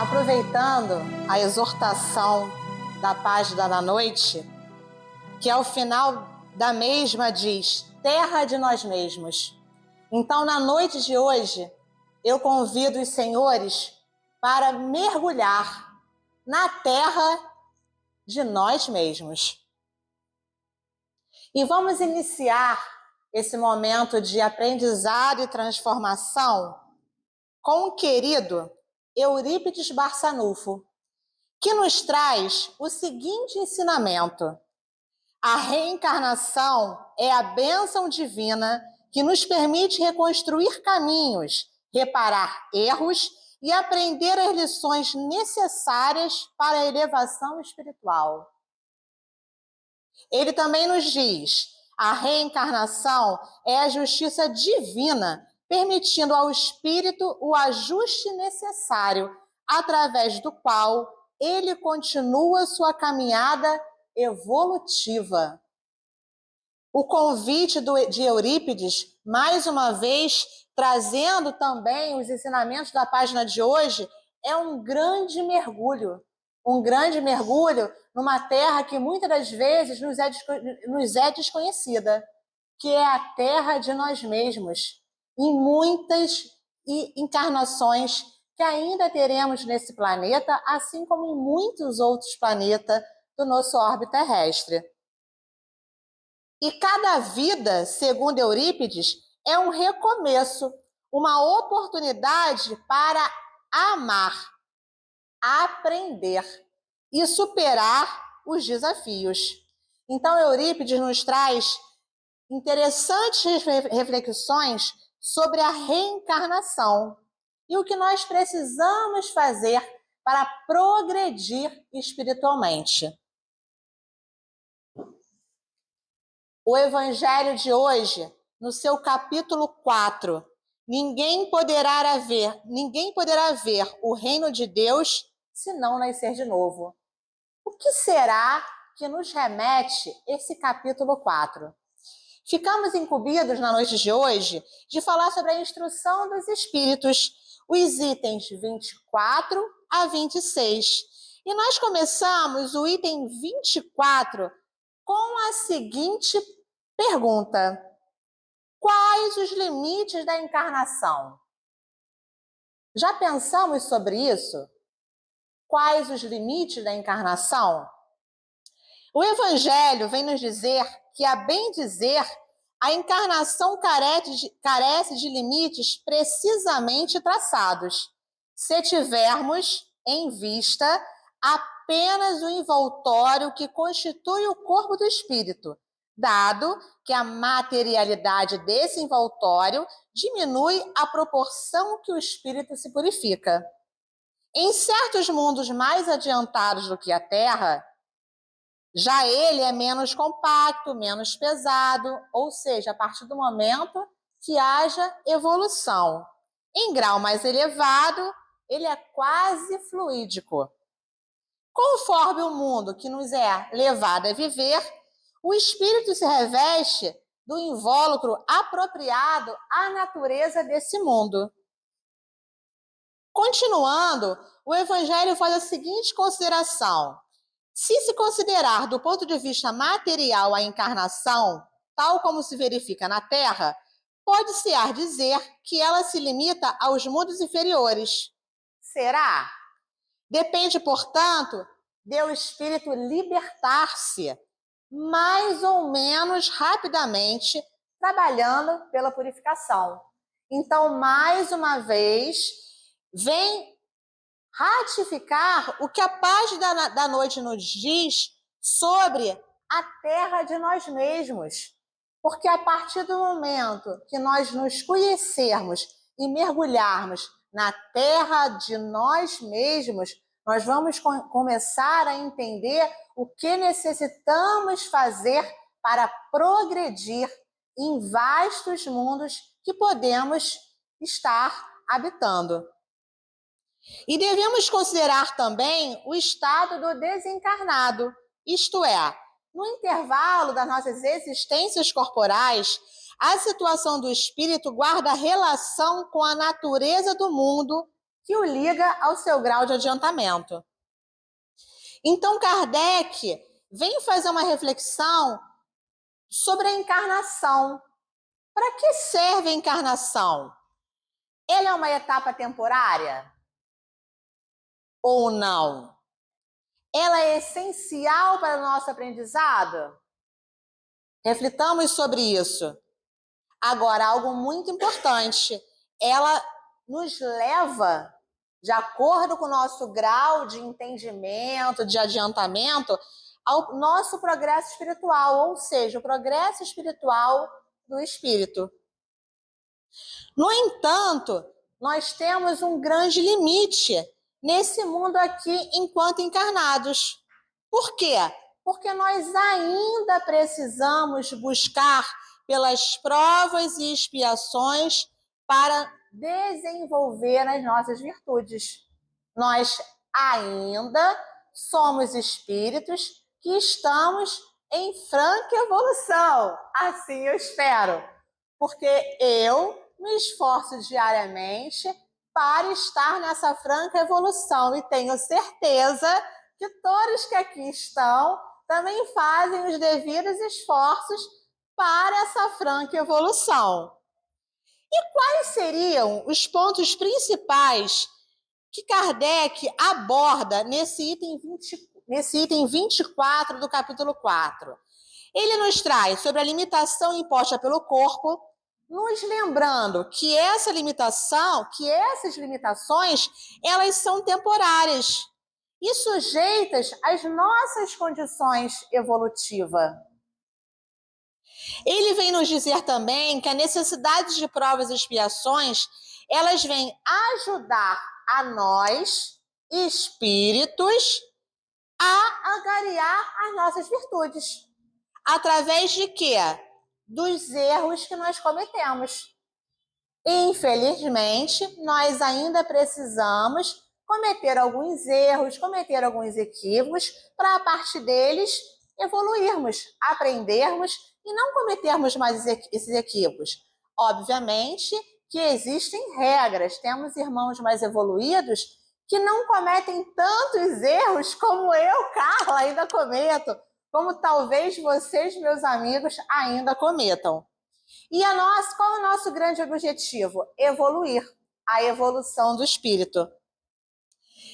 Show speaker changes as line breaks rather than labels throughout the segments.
Aproveitando a exortação da página da noite, que ao final da mesma diz, terra de nós mesmos. Então, na noite de hoje, eu convido os senhores para mergulhar na terra de nós mesmos. E vamos iniciar esse momento de aprendizado e transformação com o querido Eurípides Barçanufo, que nos traz o seguinte ensinamento: a reencarnação é a bênção divina que nos permite reconstruir caminhos, reparar erros e aprender as lições necessárias para a elevação espiritual. Ele também nos diz: a reencarnação é a justiça divina, permitindo ao espírito o ajuste necessário, através do qual ele continua sua caminhada evolutiva. O convite de Eurípides, mais uma vez, trazendo também os ensinamentos da página de hoje, é um grande mergulho numa terra que muitas das vezes nos é desconhecida, que é a terra de nós mesmos, em muitas encarnações que ainda teremos nesse planeta, assim como em muitos outros planetas do nosso orbe terrestre. E cada vida, segundo Eurípides, é um recomeço, uma oportunidade para amar, aprender e superar os desafios. Então, Eurípides nos traz interessantes reflexões sobre a reencarnação e o que nós precisamos fazer para progredir espiritualmente. O Evangelho de hoje, no seu capítulo 4, ninguém poderá ver o reino de Deus se não nascer de novo. O que será que nos remete esse capítulo 4? Ficamos incumbidos na noite de hoje de falar sobre a instrução dos espíritos, os itens 24 a 26. E nós começamos o item 24 com a seguinte pergunta: quais os limites da encarnação? Já pensamos sobre isso? Quais os limites da encarnação? O Evangelho vem nos dizer que, a bem dizer, a encarnação carece de limites precisamente traçados, se tivermos em vista apenas o envoltório que constitui o corpo do espírito, dado que a materialidade desse envoltório diminui à proporção que o espírito se purifica. Em certos mundos mais adiantados do que a Terra, já ele é menos compacto, menos pesado, ou seja, a partir do momento que haja evolução. Em grau mais elevado, ele é quase fluídico. Conforme o mundo que nos é levado a viver, o espírito se reveste do invólucro apropriado à natureza desse mundo. Continuando, o Evangelho faz a seguinte consideração: se se considerar do ponto de vista material a encarnação, tal como se verifica na Terra, pode-se dizer que ela se limita aos mundos inferiores. Será? Depende, portanto, de o espírito libertar-se mais ou menos rapidamente, trabalhando pela purificação. Então, mais uma vez, vem ratificar o que a página da noite nos diz sobre a terra de nós mesmos. Porque a partir do momento que nós nos conhecermos e mergulharmos na terra de nós mesmos, nós vamos começar a entender o que necessitamos fazer para progredir em vastos mundos que podemos estar habitando. E devemos considerar também o estado do desencarnado, isto é, no intervalo das nossas existências corporais, a situação do espírito guarda relação com a natureza do mundo que o liga ao seu grau de adiantamento. Então, Kardec vem fazer uma reflexão sobre a encarnação. Para que serve a encarnação? Ela é uma etapa temporária? Ou não? Ela é essencial para o nosso aprendizado? Reflitamos sobre isso. Agora, algo muito importante, ela nos leva, de acordo com o nosso grau de entendimento, de adiantamento, ao nosso progresso espiritual, ou seja, o progresso espiritual do espírito. No entanto, nós temos um grande limite nesse mundo aqui enquanto encarnados. Por quê? Porque nós ainda precisamos buscar pelas provas e expiações para desenvolver as nossas virtudes. Nós ainda somos espíritos que estamos em franca evolução. Assim eu espero. Porque eu me esforço diariamente para estar nessa franca evolução e tenho certeza que todos que aqui estão também fazem os devidos esforços para essa franca evolução. E quais seriam os pontos principais que Kardec aborda nesse item 24 do capítulo 4? Ele nos traz sobre a limitação imposta pelo corpo, nos lembrando que essas limitações, elas são temporárias e sujeitas às nossas condições evolutivas. Ele vem nos dizer também que a necessidade de provas e expiações, elas vêm ajudar a nós, espíritos, a angariar as nossas virtudes. Através de quê? Dos erros que nós cometemos. Infelizmente, nós ainda precisamos cometer alguns erros, cometer alguns equívocos, para a partir deles evoluirmos, aprendermos e não cometermos mais esses equívocos. Obviamente que existem regras, temos irmãos mais evoluídos que não cometem tantos erros como eu, Carla, ainda cometo, como talvez vocês, meus amigos, ainda cometam. E qual é o nosso grande objetivo? Evoluir, a evolução do espírito.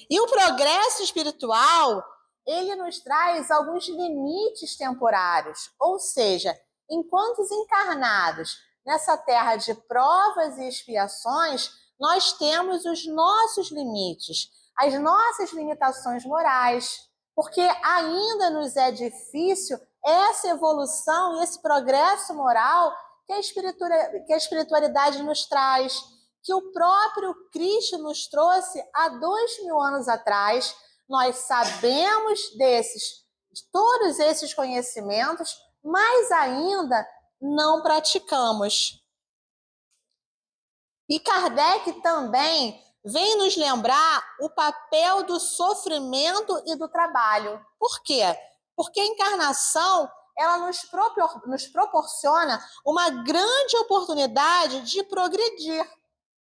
E o progresso espiritual, ele nos traz alguns limites temporários, ou seja, enquanto encarnados nessa terra de provas e expiações, nós temos os nossos limites, as nossas limitações morais, porque ainda nos é difícil essa evolução e esse progresso moral que a espiritualidade nos traz, que o próprio Cristo nos trouxe há 2000 anos atrás. Nós sabemos de todos esses conhecimentos, mas ainda não praticamos. E Kardec também vem nos lembrar o papel do sofrimento e do trabalho. Por quê? Porque a encarnação, ela nos proporciona uma grande oportunidade de progredir.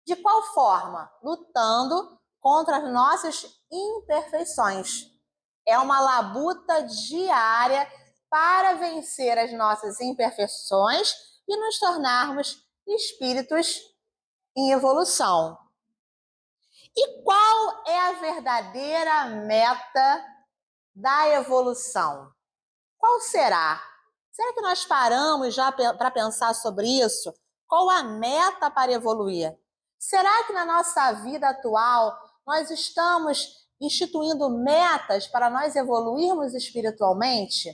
De qual forma? Lutando contra as nossas imperfeições. É uma labuta diária para vencer as nossas imperfeições e nos tornarmos espíritos em evolução. E qual é a verdadeira meta da evolução? Qual será? Será que nós paramos já para pensar sobre isso? Qual a meta para evoluir? Será que na nossa vida atual nós estamos instituindo metas para nós evoluirmos espiritualmente?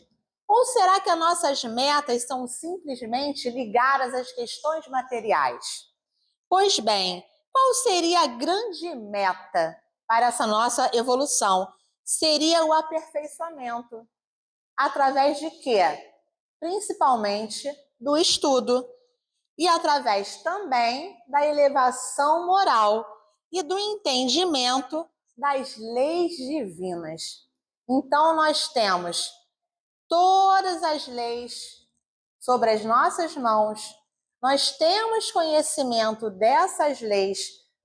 Ou será que as nossas metas são simplesmente ligadas às questões materiais? Pois bem, qual seria a grande meta para essa nossa evolução? Seria o aperfeiçoamento. Através de quê? Principalmente do estudo. E através também da elevação moral e do entendimento das leis divinas. Então, nós temos todas as leis sobre as nossas mãos, nós temos conhecimento dessas leis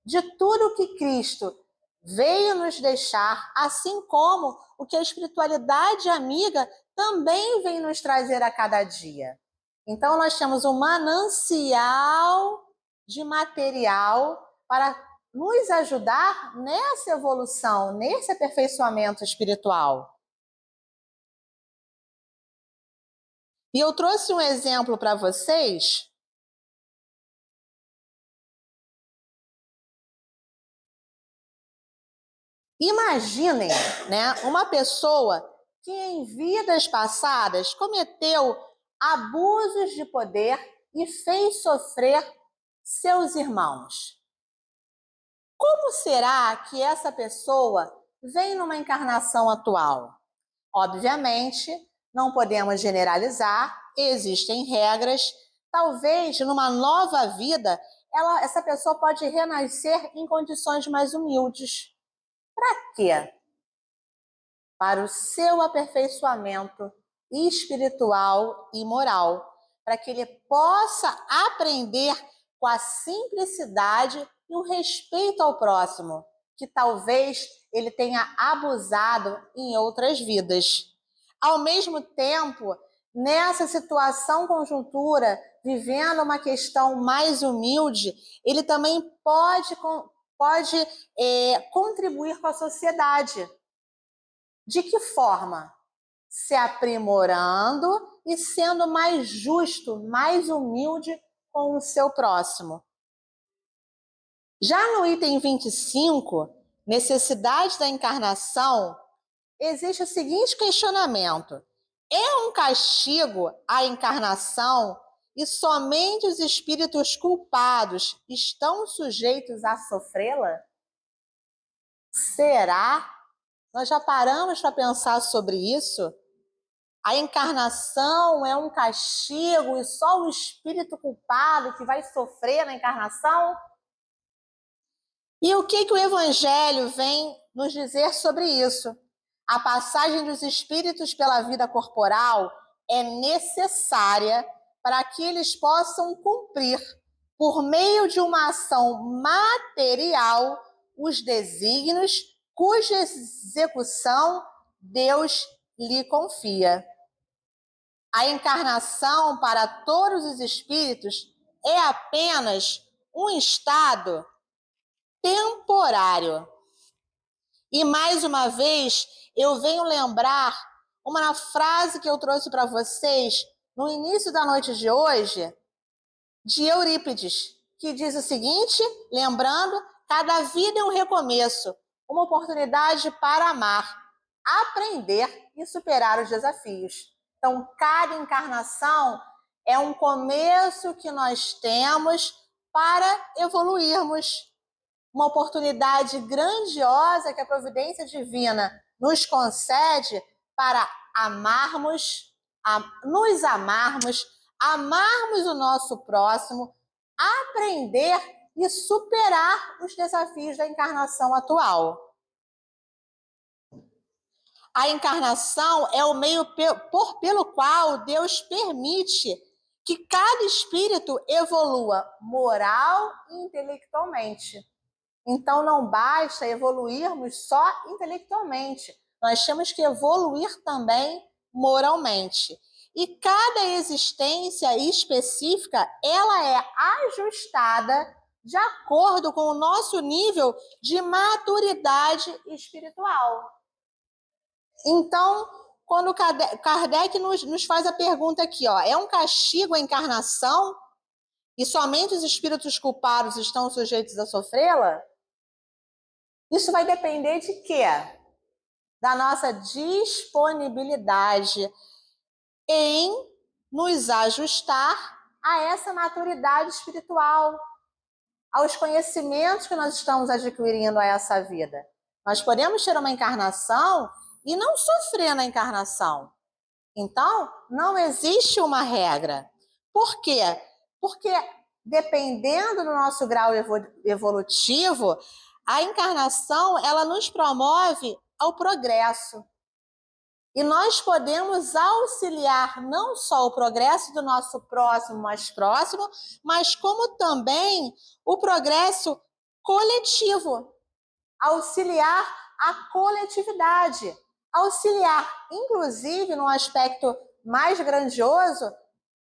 de tudo que Cristo veio nos deixar, assim como o que a espiritualidade amiga também vem nos trazer a cada dia. Então, nós temos um manancial de material para nos ajudar nessa evolução, nesse aperfeiçoamento espiritual. E eu trouxe um exemplo para vocês. Imaginem, né, uma pessoa que em vidas passadas cometeu abusos de poder e fez sofrer seus irmãos. Como será que essa pessoa vem numa encarnação atual? Obviamente, não podemos generalizar, existem regras. Talvez numa nova vida, essa pessoa pode renascer em condições mais humildes. Para quê? Para o seu aperfeiçoamento espiritual e moral, para que ele possa aprender com a simplicidade e o respeito ao próximo, que talvez ele tenha abusado em outras vidas. Ao mesmo tempo, nessa situação conjuntura, vivendo uma questão mais humilde, ele também pode contribuir com a sociedade. De que forma? Se aprimorando e sendo mais justo, mais humilde com o seu próximo. Já no item 25, necessidade da encarnação, existe o seguinte questionamento: é um castigo a encarnação e somente os espíritos culpados estão sujeitos a sofrê-la? Será? Nós já paramos para pensar sobre isso? A encarnação é um castigo e só o espírito culpado que vai sofrer na encarnação? E o que o Evangelho vem nos dizer sobre isso? A passagem dos espíritos pela vida corporal é necessária para que eles possam cumprir, por meio de uma ação material, os desígnios cuja execução Deus lhe confia. A encarnação para todos os espíritos é apenas um estado temporário. E mais uma vez, eu venho lembrar uma frase que eu trouxe para vocês no início da noite de hoje, de Eurípides, que diz o seguinte, lembrando, cada vida é um recomeço, uma oportunidade para amar, aprender e superar os desafios. Então, cada encarnação é um começo que nós temos para evoluirmos. Uma oportunidade grandiosa que a providência divina nos concede para amarmos, nos amarmos, amarmos o nosso próximo, aprender e superar os desafios da encarnação atual. A encarnação é o meio pelo qual Deus permite que cada espírito evolua moral e intelectualmente. Então, não basta evoluirmos só intelectualmente, nós temos que evoluir também moralmente. E cada existência específica, ela é ajustada de acordo com o nosso nível de maturidade espiritual. Então, quando Kardec nos faz a pergunta aqui, ó, é um castigo a encarnação e somente os espíritos culpados estão sujeitos a sofrê-la? Isso vai depender de quê? Da nossa disponibilidade em nos ajustar a essa maturidade espiritual, aos conhecimentos que nós estamos adquirindo a essa vida. Nós podemos ter uma encarnação e não sofrer na encarnação. Então, não existe uma regra. Por quê? Porque dependendo do nosso grau evolutivo, a encarnação, ela nos promove ao progresso. E nós podemos auxiliar não só o progresso do nosso próximo mais próximo, mas como também o progresso coletivo, auxiliar a coletividade, auxiliar, inclusive, no aspecto mais grandioso,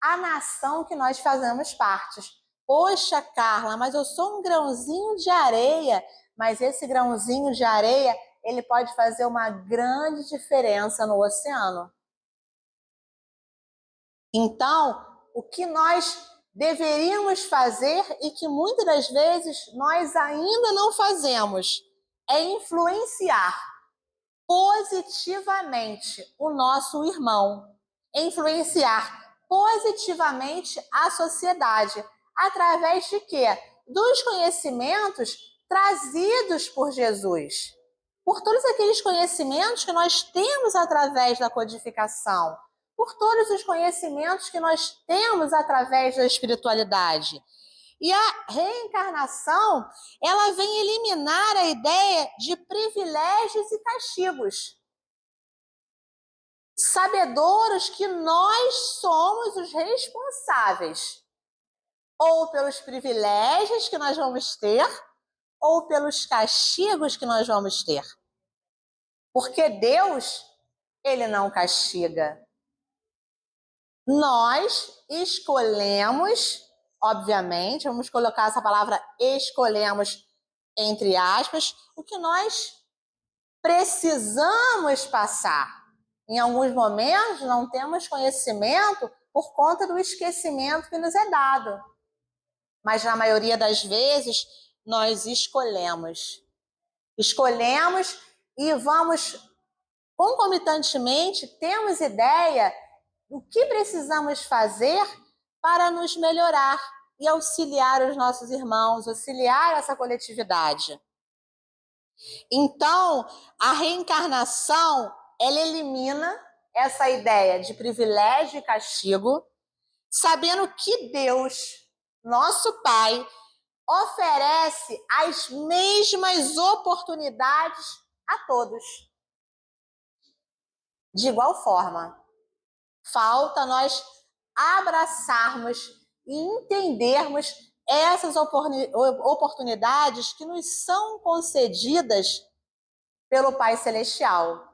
a nação que nós fazemos parte. Poxa, Carla, mas eu sou um grãozinho de areia, mas esse grãozinho de areia, ele pode fazer uma grande diferença no oceano. Então, o que nós deveríamos fazer e que muitas das vezes nós ainda não fazemos é influenciar positivamente o nosso irmão, influenciar positivamente a sociedade. Através de quê? Dos conhecimentos trazidos por Jesus. Por todos aqueles conhecimentos que nós temos através da codificação, por todos os conhecimentos que nós temos através da espiritualidade. E a reencarnação, ela vem eliminar a ideia de privilégios e castigos. Sabedouros que nós somos os responsáveis, ou pelos privilégios que nós vamos ter, ou pelos castigos que nós vamos ter. Porque Deus, ele não castiga. Nós escolhemos, obviamente, vamos colocar essa palavra escolhemos entre aspas, o que nós precisamos passar. Em alguns momentos não temos conhecimento por conta do esquecimento que nos é dado. Mas na maioria das vezes nós escolhemos. Escolhemos e vamos concomitantemente, temos ideia do que precisamos fazer para nos melhorar e auxiliar os nossos irmãos, auxiliar essa coletividade. Então, a reencarnação, ela elimina essa ideia de privilégio e castigo, sabendo que Deus, nosso Pai, oferece as mesmas oportunidades a todos. De igual forma, falta nós abraçarmos e entendermos essas oportunidades que nos são concedidas pelo Pai Celestial,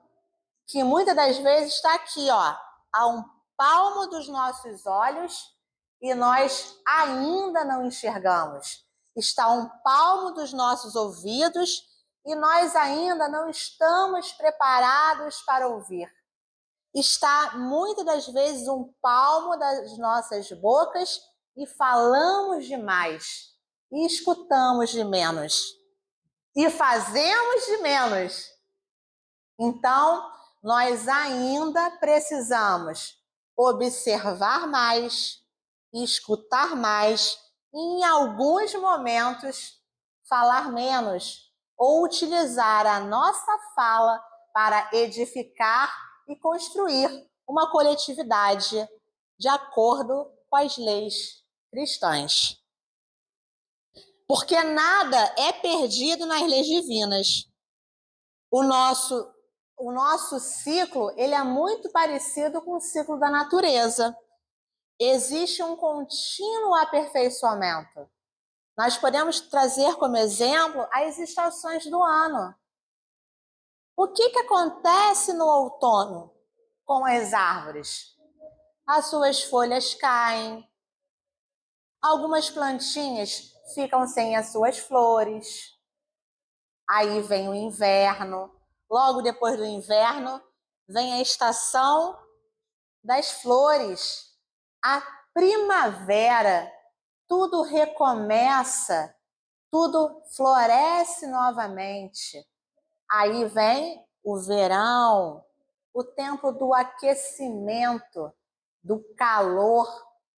que muitas das vezes está aqui, ó, a um palmo dos nossos olhos e nós ainda não enxergamos. Está a um palmo dos nossos ouvidos e nós ainda não estamos preparados para ouvir. Está muitas das vezes um palmo das nossas bocas e falamos demais, e escutamos de menos, e fazemos de menos. Então, nós ainda precisamos observar mais, escutar mais, e em alguns momentos falar menos, ou utilizar a nossa fala para edificar e construir uma coletividade de acordo com as leis cristãs. Porque nada é perdido nas leis divinas. O nosso ciclo, ele é muito parecido com o ciclo da natureza. Existe um contínuo aperfeiçoamento. Nós podemos trazer como exemplo as estações do ano. O que acontece no outono com as árvores? As suas folhas caem, algumas plantinhas ficam sem as suas flores. Aí vem o inverno. Logo depois do inverno, vem a estação das flores. A primavera, tudo recomeça, tudo floresce novamente. Aí vem o verão, o tempo do aquecimento, do calor,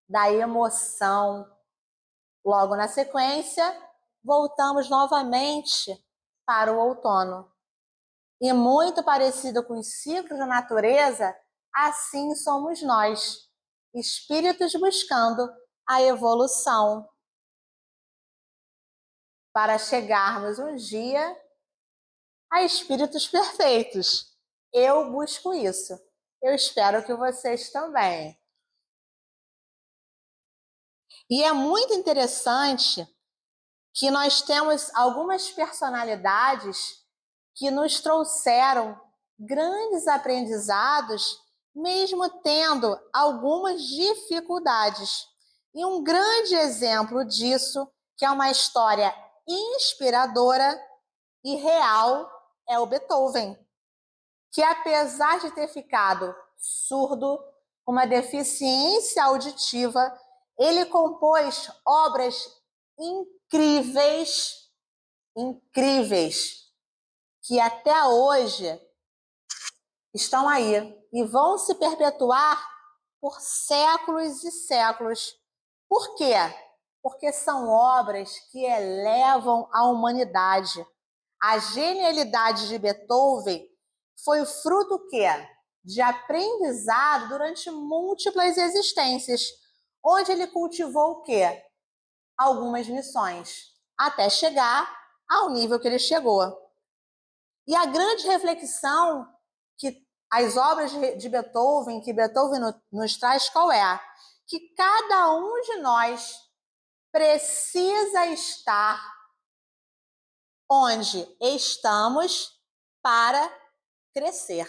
da emoção. Logo na sequência, voltamos novamente para o outono. E muito parecido com os ciclos da natureza, assim somos nós, espíritos buscando a evolução, para chegarmos um dia a espíritos perfeitos. Eu busco isso. Eu espero que vocês também. E é muito interessante que nós temos algumas personalidades que nos trouxeram grandes aprendizados, mesmo tendo algumas dificuldades. E um grande exemplo disso, que é uma história inspiradora e real, é o Beethoven, que apesar de ter ficado surdo, com uma deficiência auditiva, ele compôs obras incríveis, que até hoje estão aí e vão se perpetuar por séculos e séculos. Por quê? Porque são obras que elevam a humanidade. A genialidade de Beethoven foi fruto do quê? De aprendizado durante múltiplas existências, onde ele cultivou o quê? Algumas missões, até chegar ao nível que ele chegou. E a grande reflexão que as obras de Beethoven, que Beethoven nos traz, qual é? Que cada um de nós precisa estar onde estamos para crescer.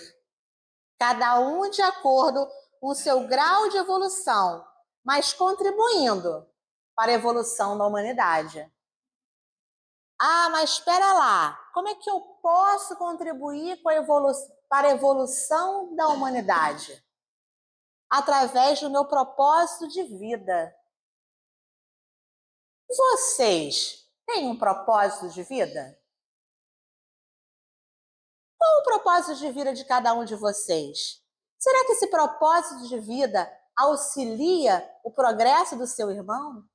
Cada um de acordo com o seu grau de evolução, mas contribuindo para a evolução da humanidade. Ah, mas espera lá, como é que eu posso contribuir para a evolução da humanidade? Através do meu propósito de vida. Vocês têm um propósito de vida? Qual o propósito de vida de cada um de vocês? Será que esse propósito de vida auxilia o progresso do seu irmão?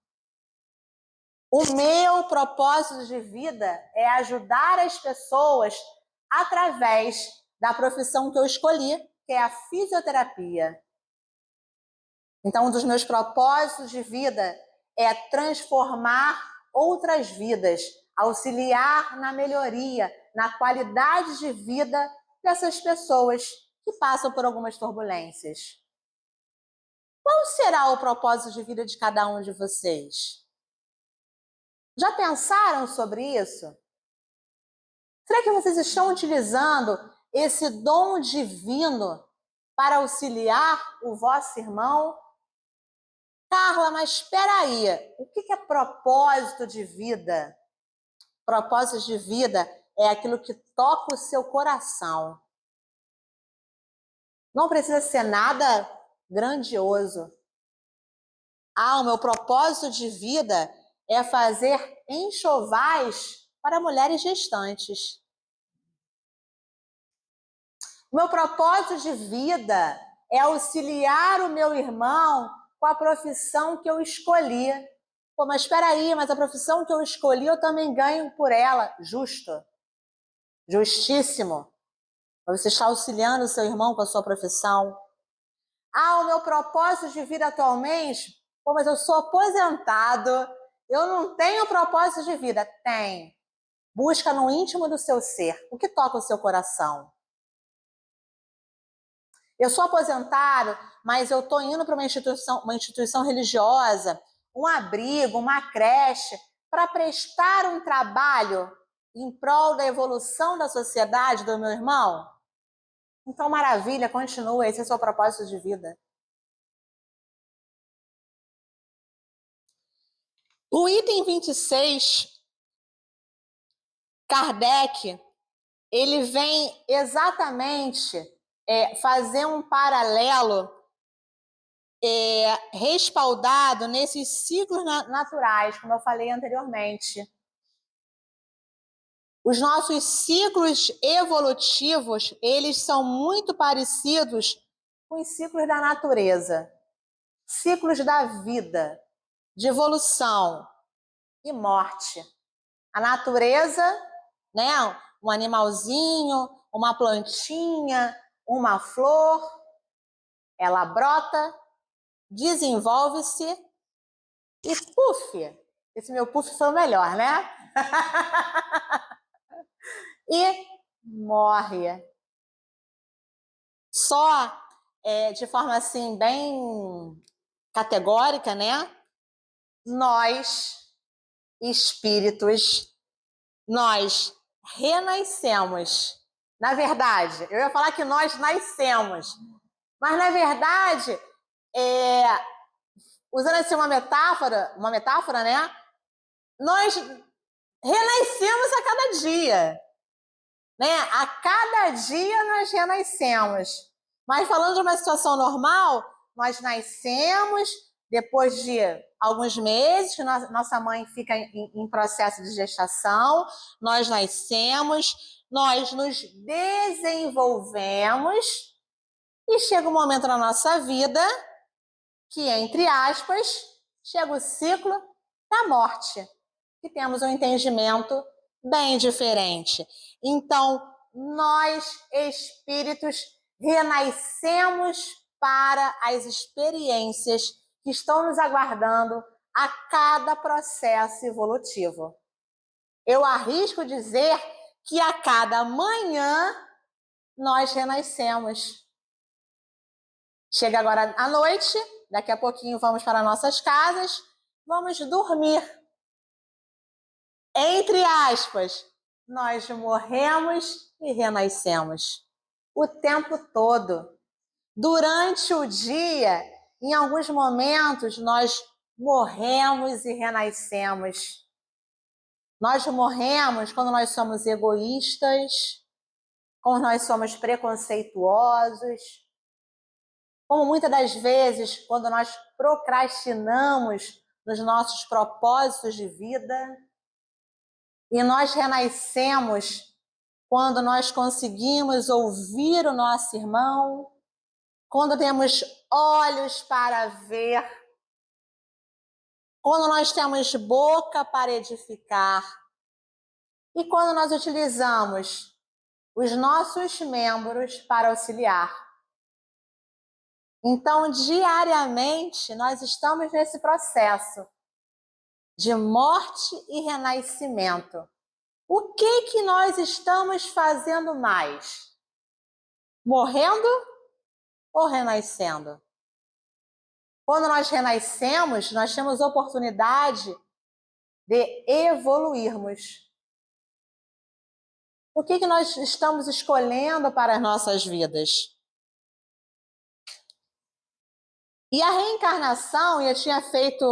O meu propósito de vida é ajudar as pessoas através da profissão que eu escolhi, que é a fisioterapia. Então, um dos meus propósitos de vida é transformar outras vidas, auxiliar na melhoria, na qualidade de vida dessas pessoas que passam por algumas turbulências. Qual será o propósito de vida de cada um de vocês? Já pensaram sobre isso? Será que vocês estão utilizando esse dom divino para auxiliar o vosso irmão? Carla, mas espera aí, o que é propósito de vida? Propósito de vida é aquilo que toca o seu coração. Não precisa ser nada grandioso. Ah, o meu propósito de vida é fazer enxovais para mulheres gestantes. O meu propósito de vida é auxiliar o meu irmão com a profissão que eu escolhi. Pô, mas espera aí, mas a profissão que eu escolhi eu também ganho por ela. Justo. Justíssimo. Você está auxiliando o seu irmão com a sua profissão. Ah, o meu propósito de vida atualmente? Pô, mas eu sou aposentado. Eu não tenho propósito de vida. Tem. Busca no íntimo do seu ser. O que toca o seu coração? Eu sou aposentado, mas eu estou indo para uma instituição religiosa, um abrigo, uma creche, para prestar um trabalho em prol da evolução da sociedade do meu irmão? Então, maravilha, continua, esse é o seu propósito de vida. O item 26, Kardec, ele vem exatamente fazer um paralelo respaldado nesses ciclos naturais, como eu falei anteriormente. Os nossos ciclos evolutivos, eles são muito parecidos com os ciclos da natureza. Ciclos da vida, de evolução e morte. A natureza, né, um animalzinho, uma plantinha, uma flor, ela brota, desenvolve-se e puf! Esse meu puf foi o melhor, né? E morre. Só de forma assim bem categórica, né? Nós espíritos, nós renascemos. Na verdade, eu ia falar que nós nascemos, mas na verdade, usando assim uma metáfora, né? Nós renascemos a cada dia, né? A cada dia nós renascemos. Mas falando de uma situação normal, nós nascemos depois de alguns meses, que nossa mãe fica em processo de gestação, nós nascemos, nós nos desenvolvemos e chega um momento na nossa vida que, entre aspas, chega o ciclo da morte, que temos um entendimento bem diferente. Então, nós, espíritos, renascemos para as experiências que estão nos aguardando a cada processo evolutivo. Eu arrisco dizer que a cada manhã nós renascemos. Chega agora à noite, daqui a pouquinho vamos para nossas casas, vamos dormir. Entre aspas, nós morremos e renascemos o tempo todo. Durante o dia, em alguns momentos, nós morremos e renascemos. Nós morremos quando nós somos egoístas, quando nós somos preconceituosos, como muitas das vezes quando nós procrastinamos nos nossos propósitos de vida. E nós renascemos quando nós conseguimos ouvir o nosso irmão, quando temos olhos para ver, quando nós temos boca para edificar e quando nós utilizamos os nossos membros para auxiliar. Então, diariamente, nós estamos nesse processo de morte e renascimento. O que nós estamos fazendo mais? Morrendo ou renascendo? Quando nós renascemos, nós temos oportunidade de evoluirmos. O que nós estamos escolhendo para as nossas vidas? E a reencarnação, eu tinha feito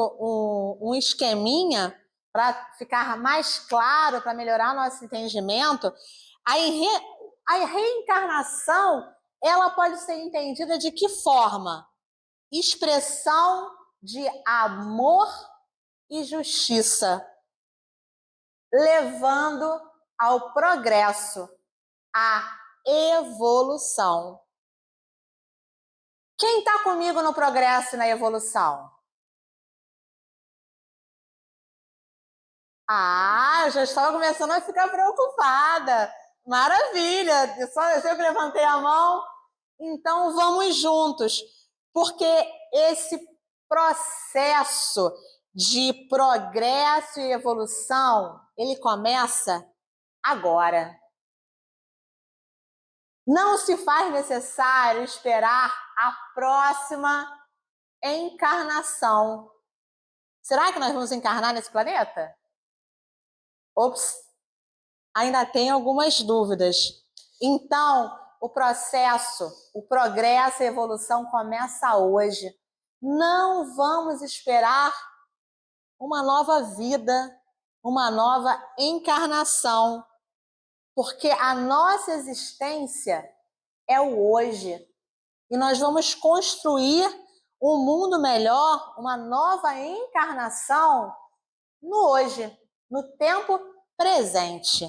um esqueminha para ficar mais claro, para melhorar nosso entendimento. A reencarnação, ela pode ser entendida de que forma? Expressão de amor e justiça, levando ao progresso, à evolução. Quem está comigo no progresso e na evolução? Eu já estava começando a ficar preocupada. Maravilha! Eu que levantei a mão. Então, vamos juntos. Porque esse processo de progresso e evolução, ele começa agora. Não se faz necessário esperar a próxima encarnação. Será que nós vamos encarnar nesse planeta? Ops, ainda tem algumas dúvidas. Então, o processo, o progresso e a evolução começa hoje. Não vamos esperar uma nova vida, uma nova encarnação, porque a nossa existência é o hoje. E nós vamos construir um mundo melhor, uma nova encarnação no hoje, no tempo presente.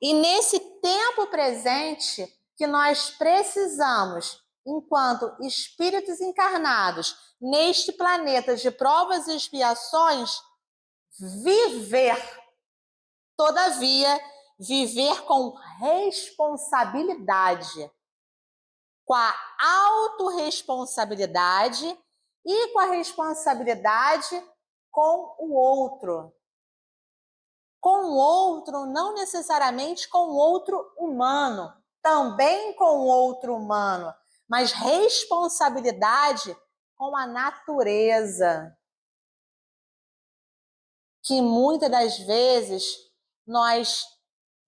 E nesse tempo presente que nós precisamos, enquanto espíritos encarnados neste planeta de provas e expiações, viver. Todavia, viver com responsabilidade, com a autorresponsabilidade e com a responsabilidade com o outro. Com o outro, não necessariamente com o outro humano, também com o outro humano, mas responsabilidade com a natureza. que muitas das vezes nós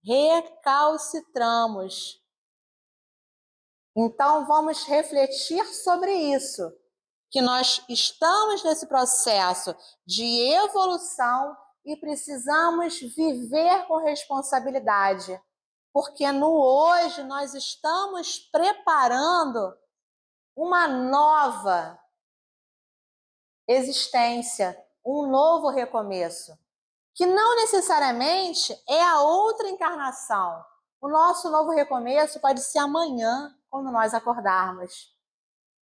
recalcitramos. Então, vamos refletir sobre isso, que nós estamos nesse processo de evolução e precisamos viver com responsabilidade, porque no hoje nós estamos preparando uma nova existência, um novo recomeço, que não necessariamente é a outra encarnação. O nosso novo recomeço pode ser amanhã, quando nós acordarmos.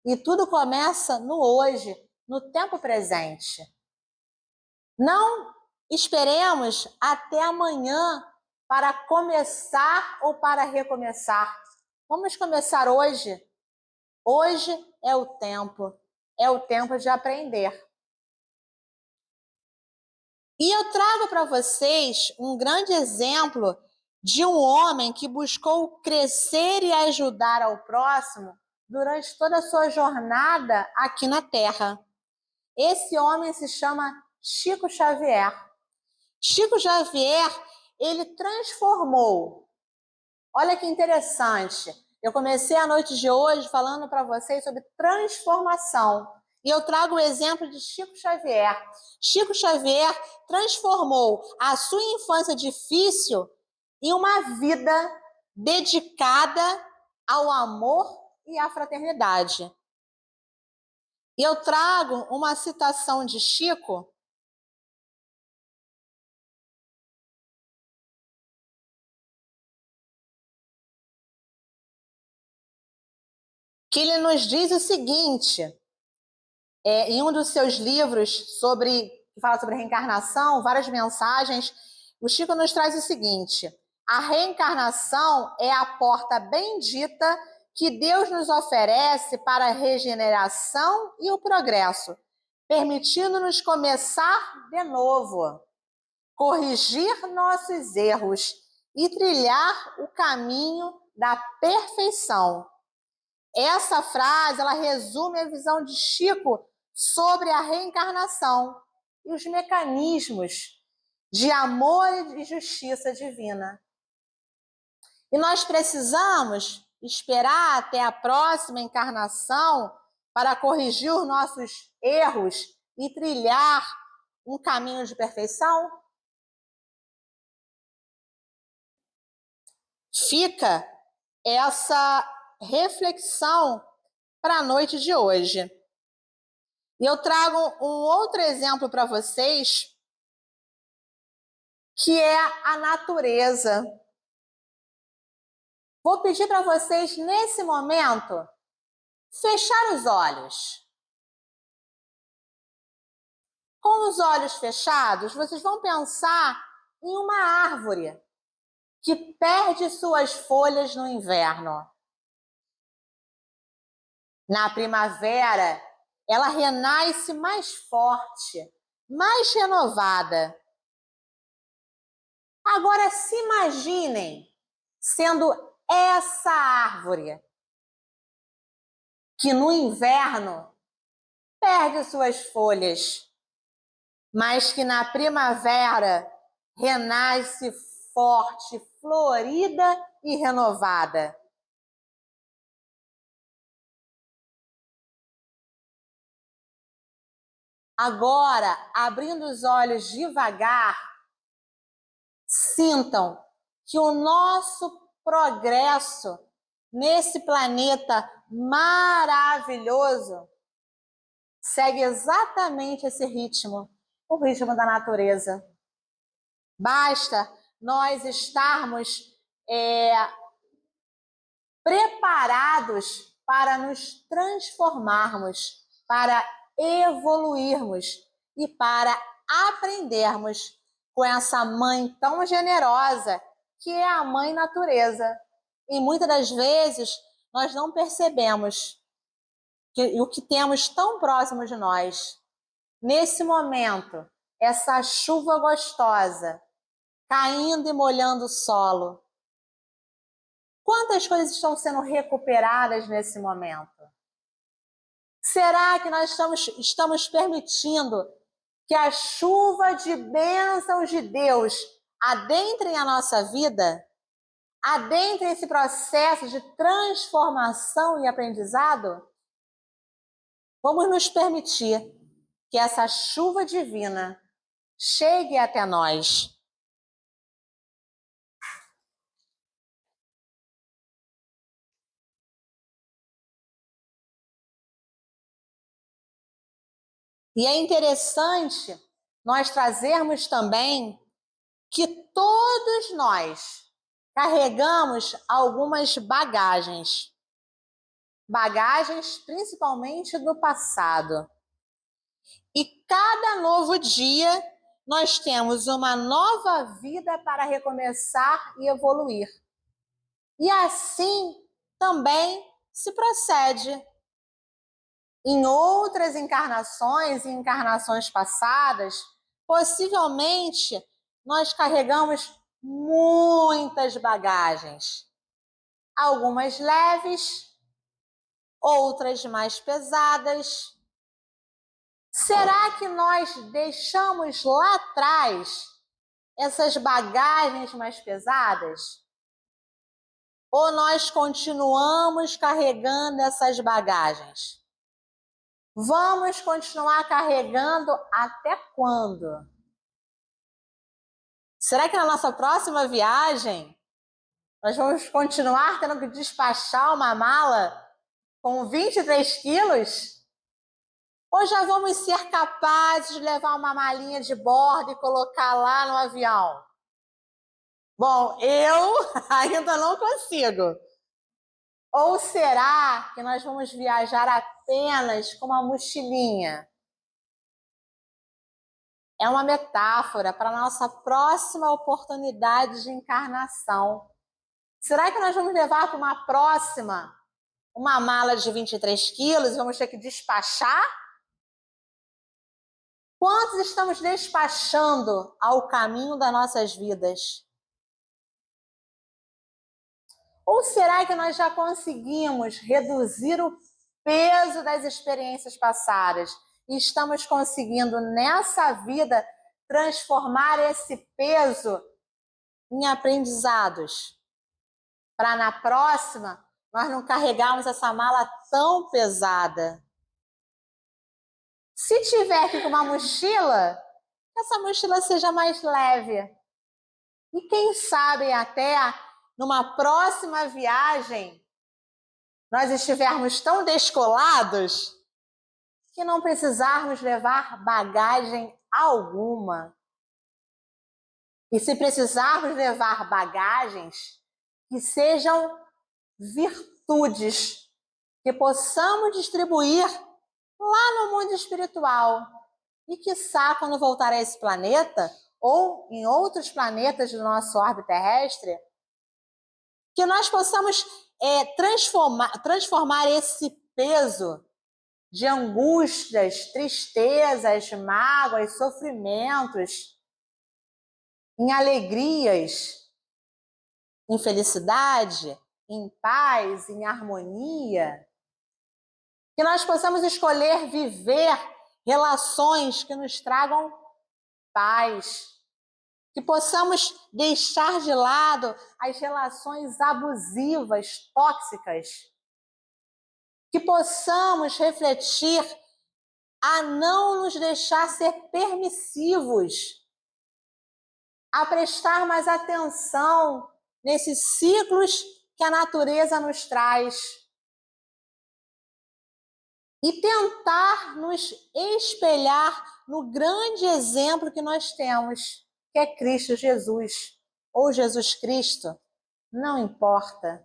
E tudo começa no hoje, no tempo presente. Não esperemos até amanhã para começar ou para recomeçar. Vamos começar hoje. Hoje é o tempo de aprender. E eu trago para vocês um grande exemplo de um homem que buscou crescer e ajudar ao próximo durante toda a sua jornada aqui na Terra. Esse homem se chama Chico Xavier. Chico Xavier, ele transformou. Olha que interessante. Eu comecei a noite de hoje falando para vocês sobre transformação. E eu trago o exemplo de Chico Xavier. Chico Xavier transformou a sua infância difícil em uma vida dedicada ao amor e à fraternidade. E eu trago uma citação de Chico que ele nos diz o seguinte, em um dos seus livros que fala sobre reencarnação, várias mensagens, o Chico nos traz o seguinte: a reencarnação é a porta bendita que Deus nos oferece para a regeneração e o progresso, permitindo-nos começar de novo, corrigir nossos erros e trilhar o caminho da perfeição. Essa frase, ela resume a visão de Chico sobre a reencarnação e os mecanismos de amor e de justiça divina. E nós precisamos esperar até a próxima encarnação para corrigir os nossos erros e trilhar um caminho de perfeição? Fica essa reflexão para a noite de hoje. E eu trago um outro exemplo para vocês, que é a natureza. Vou pedir para vocês, nesse momento, fechar os olhos. Com os olhos fechados, vocês vão pensar em uma árvore que perde suas folhas no inverno. Na primavera, ela renasce mais forte, mais renovada. Agora se imaginem sendo essa árvore que no inverno perde suas folhas, mas que na primavera renasce forte, florida e renovada. Agora, abrindo os olhos devagar, sintam que o nosso progresso nesse planeta maravilhoso segue exatamente esse ritmo, o ritmo da natureza. Basta nós estarmos preparados para nos transformarmos, para evoluirmos e para aprendermos com essa mãe tão generosa que é a mãe natureza. E muitas das vezes nós não percebemos o que temos tão próximo de nós. Nesse momento, essa chuva gostosa caindo e molhando o solo. Quantas coisas estão sendo recuperadas nesse momento? Será que nós estamos permitindo que a chuva de bênçãos de Deus adentre a nossa vida, adentre esse processo de transformação e aprendizado, vamos nos permitir que essa chuva divina chegue até nós. E é interessante nós trazermos também que todos nós carregamos algumas bagagens. Bagagens principalmente do passado. E cada novo dia nós temos uma nova vida para recomeçar e evoluir. E assim também se procede. Em outras encarnações e encarnações passadas, possivelmente nós carregamos muitas bagagens. Algumas leves, outras mais pesadas. Será que nós deixamos lá atrás essas bagagens mais pesadas? Ou nós continuamos carregando essas bagagens? Vamos continuar carregando até quando? Será que na nossa próxima viagem nós vamos continuar tendo que despachar uma mala com 23 quilos? Ou já vamos ser capazes de levar uma malinha de bordo e colocar lá no avião? Bom, eu ainda não consigo. Ou será que nós vamos viajar apenas com uma mochilinha? É uma metáfora para a nossa próxima oportunidade de encarnação. Será que nós vamos levar para uma próxima uma mala de 23 quilos e vamos ter que despachar? Quantos estamos despachando ao caminho das nossas vidas? Ou será que nós já conseguimos reduzir o peso das experiências passadas e estamos conseguindo nessa vida transformar esse peso em aprendizados? Para na próxima nós não carregarmos essa mala tão pesada. Se tiver aqui com uma mochila, que essa mochila seja mais leve. E quem sabe até numa próxima viagem nós estivermos tão descolados que não precisarmos levar bagagem alguma. E se precisarmos levar bagagens, que sejam virtudes, que possamos distribuir lá no mundo espiritual. E quiçá, quando voltar a esse planeta, ou em outros planetas do nosso orbe terrestre, que nós possamos transformar esse peso de angústias, tristezas, mágoas, sofrimentos, em alegrias, em felicidade, em paz, em harmonia. Que nós possamos escolher viver relações que nos tragam paz. Que possamos deixar de lado as relações abusivas, tóxicas. Que possamos refletir a não nos deixar ser permissivos, a prestar mais atenção nesses ciclos que a natureza nos traz e tentar nos espelhar no grande exemplo que nós temos, que é Cristo Jesus, ou Jesus Cristo, não importa.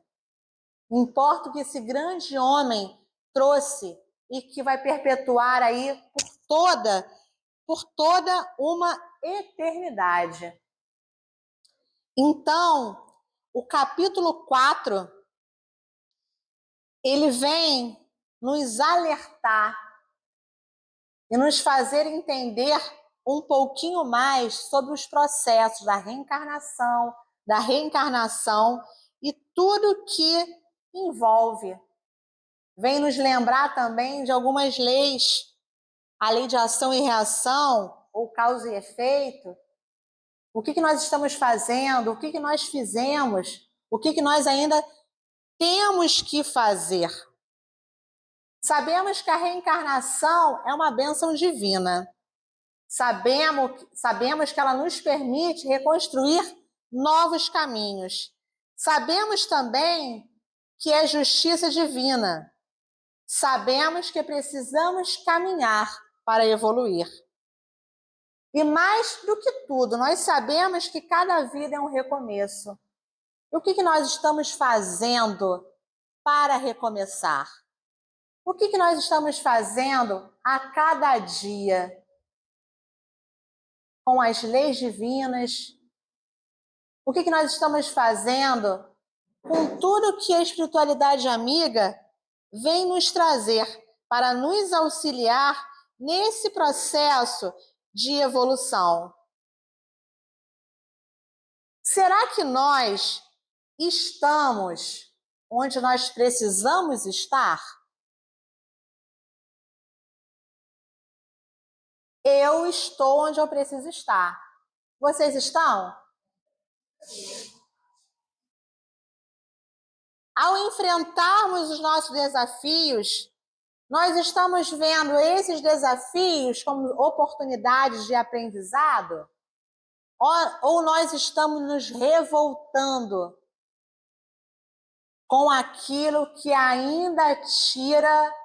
Importa o que esse grande homem trouxe e que vai perpetuar aí por toda uma eternidade. Então, o capítulo 4, ele vem nos alertar e nos fazer entender um pouquinho mais sobre os processos da reencarnação e tudo que envolve. Vem nos lembrar também de algumas leis, a lei de ação e reação, ou causa e efeito, o que nós estamos fazendo, o que nós fizemos, o que nós ainda temos que fazer. Sabemos que a reencarnação é uma bênção divina. Sabemos que ela nos permite reconstruir novos caminhos. Sabemos também que é justiça divina. Sabemos que precisamos caminhar para evoluir. E mais do que tudo, nós sabemos que cada vida é um recomeço. E o que nós estamos fazendo para recomeçar? O que nós estamos fazendo a cada dia? Com as leis divinas? O que nós estamos fazendo com tudo que a espiritualidade amiga vem nos trazer para nos auxiliar nesse processo de evolução? Será que nós estamos onde nós precisamos estar? Eu estou onde eu preciso estar. Vocês estão? Ao enfrentarmos os nossos desafios, nós estamos vendo esses desafios como oportunidades de aprendizado? Ou nós estamos nos revoltando com aquilo que ainda tira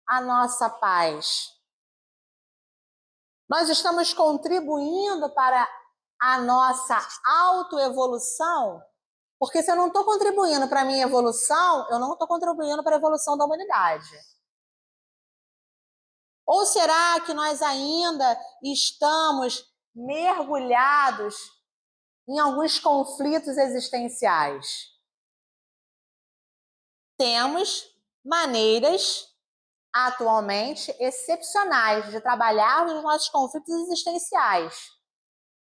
a nossa paz? Nós estamos contribuindo para a nossa autoevolução? Porque se eu não estou contribuindo para a minha evolução, eu não estou contribuindo para a evolução da humanidade. Ou será que nós ainda estamos mergulhados em alguns conflitos existenciais? Temos maneiras atualmente excepcionais de trabalhar os nossos conflitos existenciais.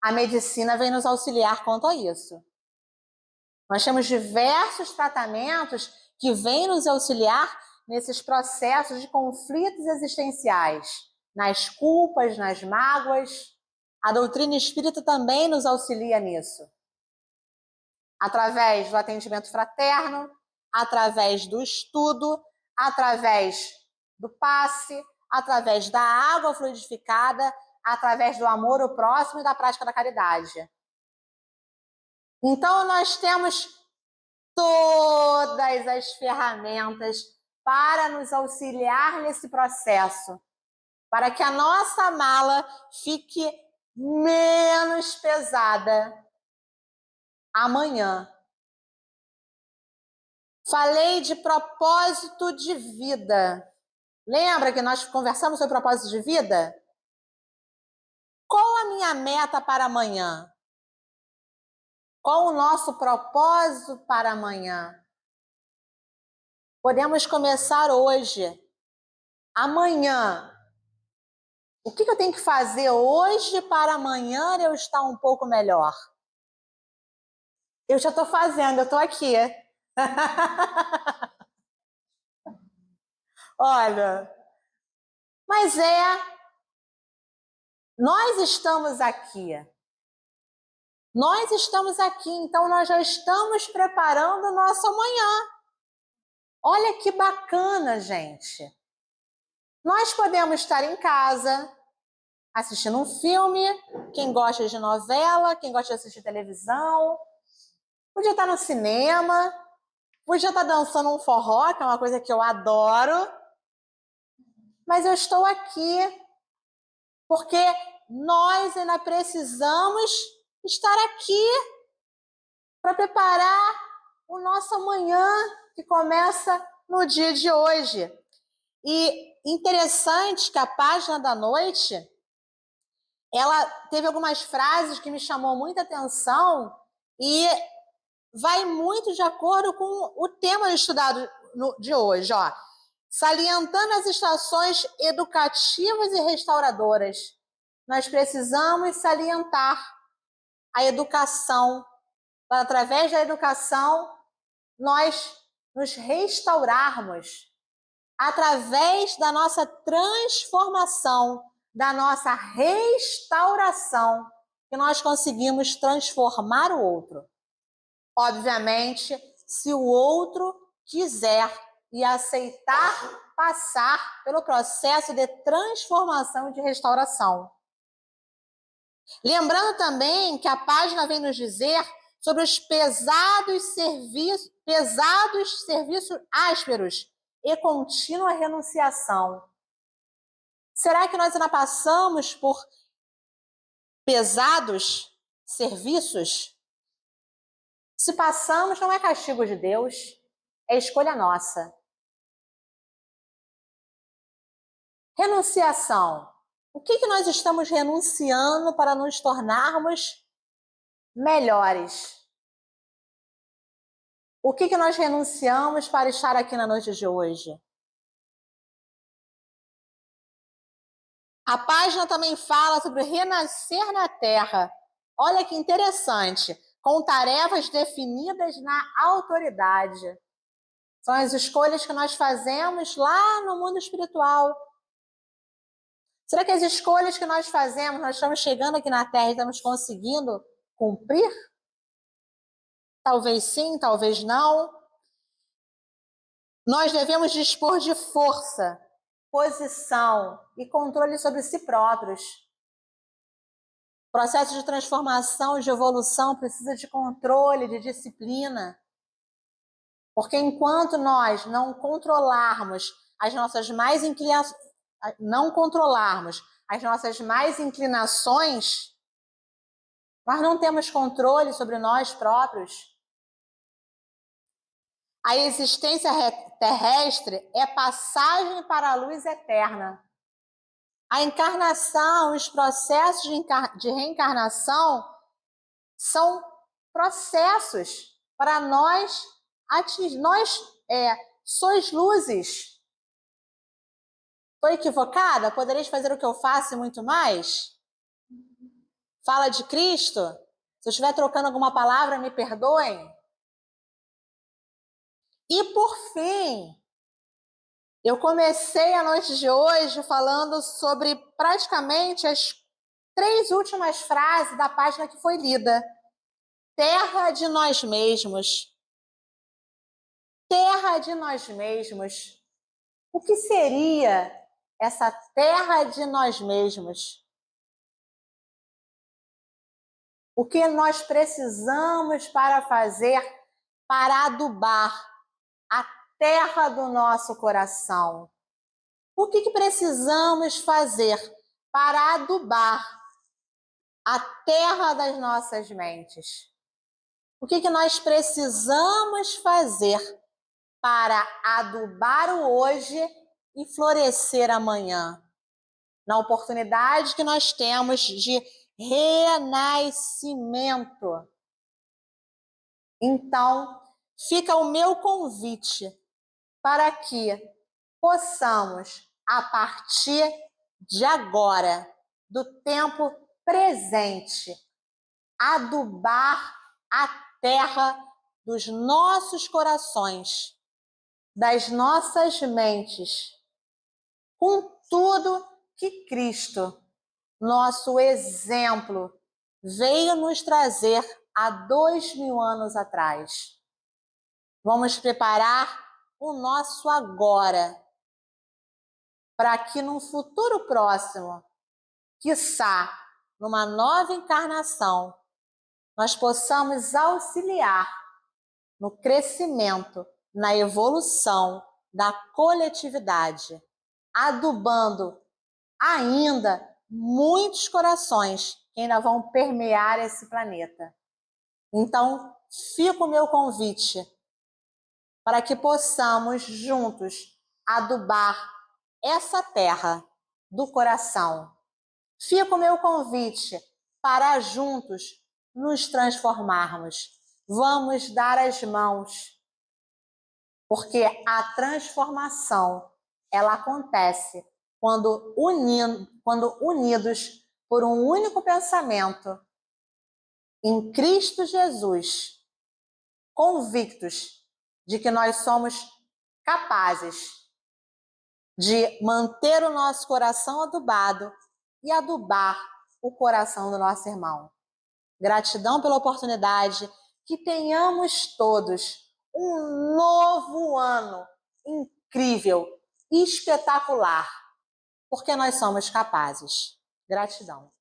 A medicina vem nos auxiliar quanto a isso. Nós temos diversos tratamentos que vêm nos auxiliar nesses processos de conflitos existenciais, nas culpas, nas mágoas. A doutrina espírita também nos auxilia nisso. Através do atendimento fraterno, através do estudo, através do passe, através da água fluidificada, através do amor ao próximo e da prática da caridade. Então, nós temos todas as ferramentas para nos auxiliar nesse processo, para que a nossa mala fique menos pesada amanhã. Falei de propósito de vida. Lembra que nós conversamos sobre propósito de vida? Qual a minha meta para amanhã? Qual o nosso propósito para amanhã? Podemos começar hoje. Amanhã. O que eu tenho que fazer hoje para amanhã eu estar um pouco melhor? Eu já estou fazendo, eu estou aqui. Olha, mas nós estamos aqui. Nós estamos aqui, então nós já estamos preparando o nosso amanhã. Olha que bacana, gente. Nós podemos estar em casa, assistindo um filme, quem gosta de novela, quem gosta de assistir televisão, podia estar no cinema, podia estar dançando um forró, que é uma coisa que eu adoro, mas eu estou aqui porque nós ainda precisamos estar aqui para preparar o nosso amanhã, que começa no dia de hoje. E interessante que a página da noite, ela teve algumas frases que me chamou muita atenção e vai muito de acordo com o tema estudado de hoje, ó. Salientando as estações educativas e restauradoras, nós precisamos salientar a educação. Através da educação, nós nos restaurarmos. Através da nossa transformação, da nossa restauração que nós conseguimos transformar o outro. Obviamente, se o outro quiser e aceitar passar pelo processo de transformação e de restauração. Lembrando também que a página vem nos dizer sobre os pesados serviços ásperos e contínua renunciação. Será que nós ainda passamos por pesados serviços? Se passamos, não é castigo de Deus, é escolha nossa. Renunciação. O que nós estamos renunciando para nos tornarmos melhores? O que nós renunciamos para estar aqui na noite de hoje? A página também fala sobre renascer na terra. Olha que interessante, com tarefas definidas na autoridade. São as escolhas que nós fazemos lá no mundo espiritual. Será que as escolhas que nós fazemos, nós estamos chegando aqui na Terra e estamos conseguindo cumprir? Talvez sim, talvez não. Nós devemos dispor de força, posição e controle sobre si próprios. O processo de transformação e de evolução precisa de controle, de disciplina. Porque enquanto nós não controlarmos as nossas mais inclinações, nós não temos controle sobre nós próprios. A existência terrestre é passagem para a luz eterna. A encarnação, os processos de reencarnação são processos para nós atingir. Nós sois luzes. Estou equivocada? Podereis fazer o que eu faço e muito mais? Fala de Cristo? Se eu estiver trocando alguma palavra, me perdoem. E por fim, eu comecei a noite de hoje falando sobre praticamente as 3 últimas frases da página que foi lida. Terra de nós mesmos. Terra de nós mesmos. O que seria essa terra de nós mesmos? O que nós precisamos para fazer para adubar a terra do nosso coração? O que precisamos fazer para adubar a terra das nossas mentes? O que nós precisamos fazer para adubar o hoje e florescer amanhã? Na oportunidade que nós temos de renascimento. Então, fica o meu convite para que possamos, a partir de agora, do tempo presente, adubar a terra dos nossos corações, das nossas mentes, com tudo que Cristo, nosso exemplo, veio nos trazer há 2000 anos atrás. Vamos preparar o nosso agora, para que num futuro próximo, quiçá numa nova encarnação, nós possamos auxiliar no crescimento, na evolução da coletividade, adubando ainda muitos corações que ainda vão permear esse planeta. Então, fica o meu convite para que possamos juntos adubar essa terra do coração. Fica o meu convite para juntos nos transformarmos. Vamos dar as mãos, porque a transformação ela acontece quando unidos por um único pensamento em Cristo Jesus, convictos de que nós somos capazes de manter o nosso coração adubado e adubar o coração do nosso irmão. Gratidão pela oportunidade, que tenhamos todos um novo ano incrível, espetacular, porque nós somos capazes. Gratidão.